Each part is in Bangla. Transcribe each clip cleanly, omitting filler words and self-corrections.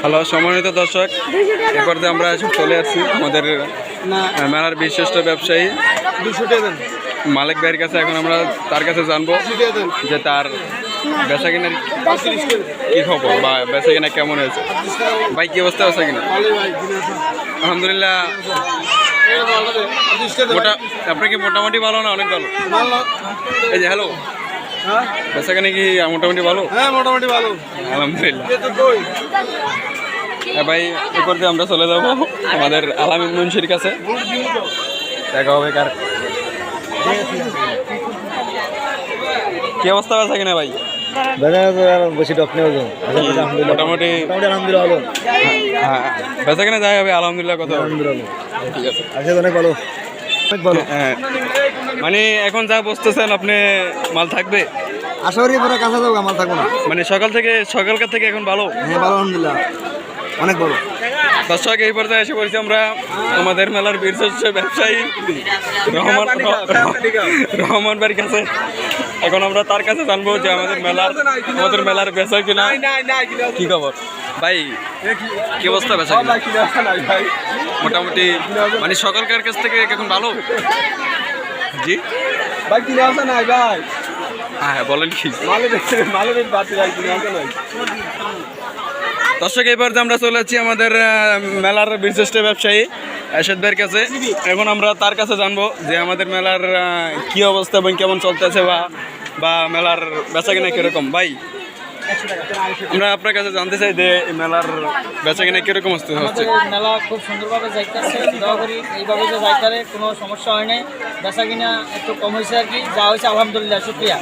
হ্যালো সম্মানিত দর্শক, এ পর্যায়ে আমরা চলে আসছি আমাদের মেলার বিশিষ্ট ব্যবসায়ী মালিক ভাইয়ের কাছে। এখন আমরা তার কাছে জানবো যে তার বেচা কিনার কি খবর বা বেচা কিনা কেমন হয়েছে। ভাই কি অবস্থা আছে কিনা? আলহামদুলিল্লাহ। আপনার কি মোটামুটি ভালো না অনেক ভালো? এই যে হ্যালো, বেচা কিনা কি মোটামুটি ভালো? হ্যাঁ মোটামুটি ভালো আলহামদুলিল্লাহ। হ্যাঁ ভাই, এ পর্যায়ে আমরা চলে যাবো আমাদের আলামিন মুন্সির কাছে, দেখা হবে কার কি অবস্থা আছে কিনা ভাই? মোটামুটি হ্যাঁ বেচা কিনা যাই হবে আলহামদুলিল্লাহ। কত ঠিক আছে, অনেক ভালো। হ্যাঁ মানে এখন যা বসতেছেন আপনি মাল থাকবে? আশা করি পরে কাছে যাবো, মাল থাকবো না। মানে সকালকার থেকে এখন ভালো? হ্যাঁ ভালো আলহামদুলিল্লাহ, অনেক ভালো। দর্শক, এই পর্যায়ে এসে পড়েছি আমরা আমাদের মেলার বিশিষ্ট ব্যবসায়ী রহমান ভাইয়ের কাছে। এখন আমরা তার কাছে জানবো যে আমাদের মেলার বেচা কিনা কি খবর। ভাই কি অবস্থা বেচা কিনা? মোটামুটি মানে সকালকার কাছ থেকে এখন ভালো? জি ভাই কিনে আসা নাই ভাই। হ্যাঁ বলেন কি? দর্শক, এবার আমরা চলে যাচ্ছি আমাদের মেলার বিশিষ্ট ব্যবসায়ী এরশাদ ভাইয়ের কাছে। এখন আমরা তার কাছে জানবো যে আমাদের মেলার কি অবস্থা এবং কেমন চলতেছে বা মেলার বেচা কিনা কিরকম। ভাই আমরা আপনার কাছে জানতে চাই যে মেলার বেচা কিনা কিরকম হচ্ছে? মেলা খুব সুন্দরভাবে যাইতেছে, দোয়া করি এইভাবে যে যাইতারে কোনো সমস্যা হয় নাই। বেচা কিনা একটু কম হয়েছে আর কি, যা হয়েছে আলহামদুলিল্লাহ শুক্রিয়া।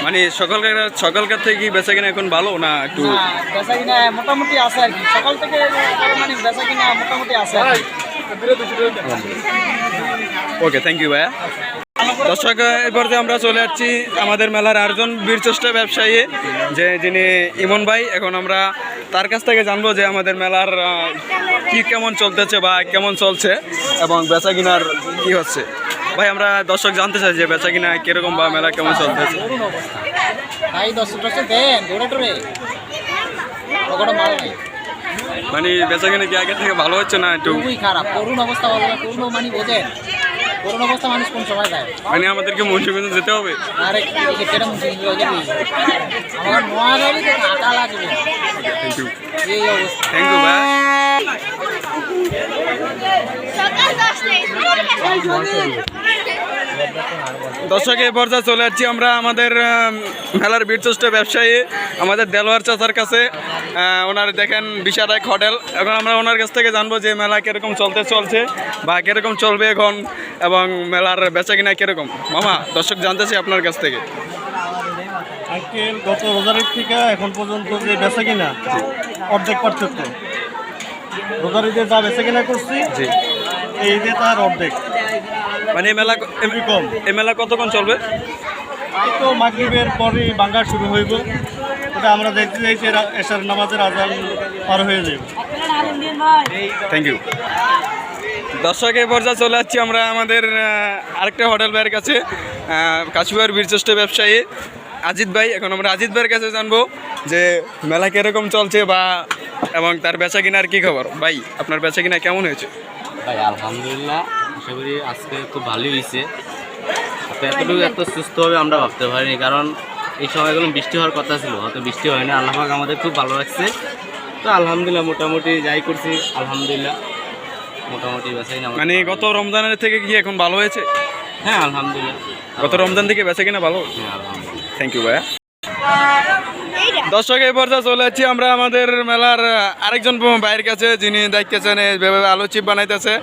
মানে সকালকার থেকে কি বেচা কিনা এখন ভালো না একটু? বেচা কিনা মোটামুটি আছে আর কি, সকাল থেকে মানে বেচা কিনা মোটামুটি আছে আর কি। ওকে, থ্যাংক ইউ ভাইয়া। দর্শক, এরপর আমরা চলে যাচ্ছি আমাদের মেলার আরেকজন বীরশ্রেষ্ঠ ব্যবসায়ী যিনি ইমন ভাই। এখন আমরা তার কাছ থেকে জানবো যে আমাদের মেলার কি কেমন চলতেছে বা কেমন চলছে এবং বেচা কিনার কি হচ্ছে। ভাই আমরা দর্শক জানতে চাই যে বেচা কিনা কিরকম বা মেলা কেমন চলতেছে। মানে বেচা কিনা কি আগে থেকে ভালো হচ্ছে না একটু খারাপ? করুণ অবস্থা, করুণ মানে বোঝেন, করুণ অবস্থা মানুষ কোন সময় যায়? মানে আমাদেরকে মুন্সিগঞ্জ যেতে হবে? আরে কেটে আমার নোয়াখালী তো আটা লাগবে। থ্যাংক ইউ, এই অবস্থা। থ্যাংক ইউ ভাই। দর্শক, এই পর্যায়ে চলে যাচ্ছি আমরা আমাদের মেলার বীরশ্রেষ্ঠ ব্যবসায়ী আমাদের দেলোয়ার চাচার কাছে। ওনার দেখেন বিশাল এক হোটেল। এখন আমরা ওনার কাছ থেকে জানবো যে মেলা কীরকম চলছে বা কীরকম চলবে এখন এবং মেলার বেচা কিনা কীরকম। মামা, দর্শক জানতেছি আপনার কাছ থেকে। গত রোজারির থেকে এখন পর্যন্ত যে বেচা কিনা অর্ধেক পার্থক্য। রোজারিতে যা বেচা কিনা করছি এই যে তার অর্ধেক। মানে এই মেলা কতক্ষণ চলবে? তো মাগরিবের পরই বাঙ্গা শুরু হইব। ওটা আমরা দেখতে চাই যে এশার নামাজের আজান পার হয়ে যাবে। Thank you. দর্শক, এই পর্যায়ে চলে যাচ্ছি আমরা আমাদের আরেকটা হোটেল ভাইয়ের কাছে, কাশিয়ার বীরশ্রেষ্ঠ ব্যবসায়ী আজিদ ভাই। এখন আমরা আজিদ ভাইয়ের কাছে জানবো যে মেলা কীরকম চলছে এবং তার বেচা কিনার কী খবর। ভাই আপনার বেচা কিনা কেমন হয়েছে? ভাই আলহামদুলিল্লাহ, আশা করি আজকে খুব ভালোই হয়েছে। এতটুকু এত সুস্থভাবে আমরা ভাবতে পারিনি, কারণ এই সময়গুলো বৃষ্টি হওয়ার কথা ছিল, হয়তো বৃষ্টি হয় না। আল্লাহ পাক আমাদের খুব ভালো লাগছে। তো আলহামদুলিল্লাহ মোটামুটি যাই করছি আলহামদুলিল্লাহ মোটামুটি বেচাই না। মানে গত রমজানের থেকে কি এখন ভালো হয়েছে? হ্যাঁ আলহামদুলিল্লাহ, গত রমজান থেকে বেচা কিনা ভালো। হ্যাঁ আলহামদুলিল্লাহ, থ্যাংক ইউ ভাইয়া। দর্শক, এই পর্যায়ে চলে যাচ্ছি আমরা আমাদের মেলার আরেকজন ভাইয়ের কাছে, যিনি দেখতেছেন এইভাবে আলু চিপ বানাইতেছে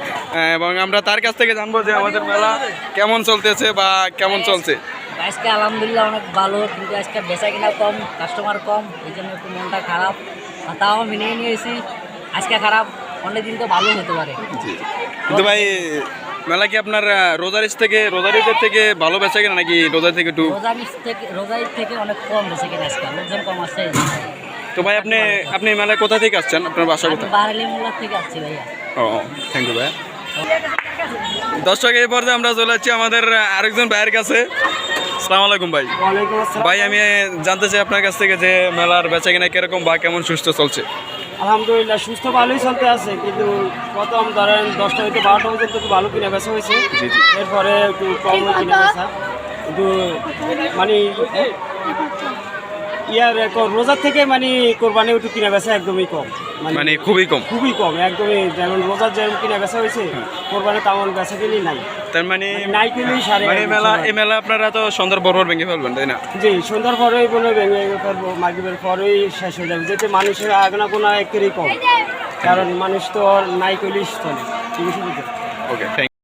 এবং আমরা তার কাছ থেকে জানবো যে আমাদের মেলা কেমন চলতেছে বা কেমন চলছে। আজকে আলহামদুলিল্লাহ অনেক ভালো, কিন্তু আজকে বেচা কিনা কম, কাস্টমার কম, এই জন্য একটু মনটা খারাপ। তাও মেনে নিয়েছি, আজকে খারাপ, অনেক দিন তো ভালো হতে পারে। কিন্তু ভাই মেলা কি আপনার রোজারিদের থেকে ভালো বেচা কিনা নাকি রোজারি থেকে একটু? রোজারির থেকে অনেক কম বেচা কিনা, আজকে লোকজন কম আসছে। তো ভাই আপনি মেলায় কোথা থেকে আসছেন? আপনার বাসা কোথায়? বারেলি মোল্লা থেকে আসছি ভাইয়া। ও থ্যাংক ইউ ভাইয়া। দর্শক, এই পর্যায়ে আমরা চলে যাচ্ছি আমাদের আরেকজন ভাইয়ের কাছে। আসসালামু আলাইকুম ভাই। ওয়ালাইকুম আসসালাম। ভাই আমি জানতে চাই আপনার কাছ থেকে যে মেলার বেচা কিনা কিরকম বা কেমন সুস্থ চলছে? আলহামদুলিল্লাহ সুস্থ ভালোই চলতে আছে, কিন্তু প্রথম ধরেন 10টা হইতে 12টা পর্যন্ত একটু ভালো কিনা বেচা হয়েছে, জি জি। এরপরে একটু কম কিনা বেচা, কিন্তু মানে রোজার থেকে মানে কোরবানি একটু কিনা বেচা একদমই কম, মানে খুবই কম। খুবই কম একদমই। যেমন রোজার যেমন কিনা বেচা হয়েছে, কোরবানি তেমন বেচা কিনি নাই, তার মানে নাই কিনেই সারে। মানে এই মেলা আপনারা তো সন্ধ্যার পর ভেঙে ফেলবেন তাই না? জি, সন্ধ্যার পরেই বলে ভেঙে ফেলবো, মাগরিবের পরেই শেষ হয়ে যাবে, যেতে মানুষের আগনা গোনা একেরই কম, কারণ মানুষ তো আর নাই করলেই চলে। ঠিক আছে। ওকে, থ্যাংক